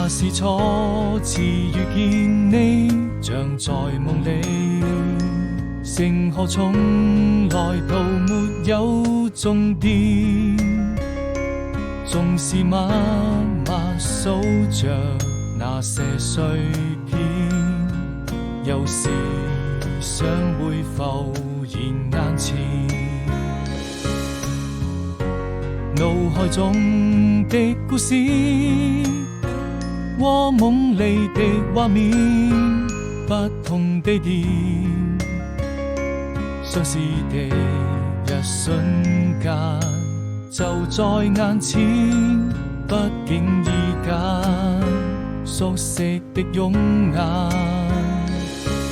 那是初次遇見你，像在夢裏。星河從來都沒有終點，縱是默默數着那些碎片，有時想會浮現眼前。腦海中的故事和夢裏的畫面，不同地點，相似的一瞬間就在眼前，不經意間熟悉的容顏，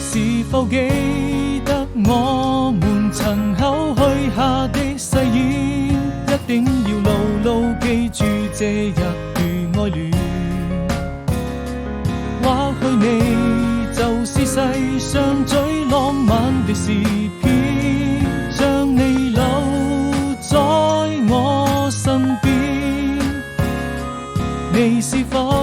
是否記得我們曾口許下的誓言，一定要牢牢記住這一段愛戀。或許你就是世上最浪漫的詩篇，將你留在我身邊，你是否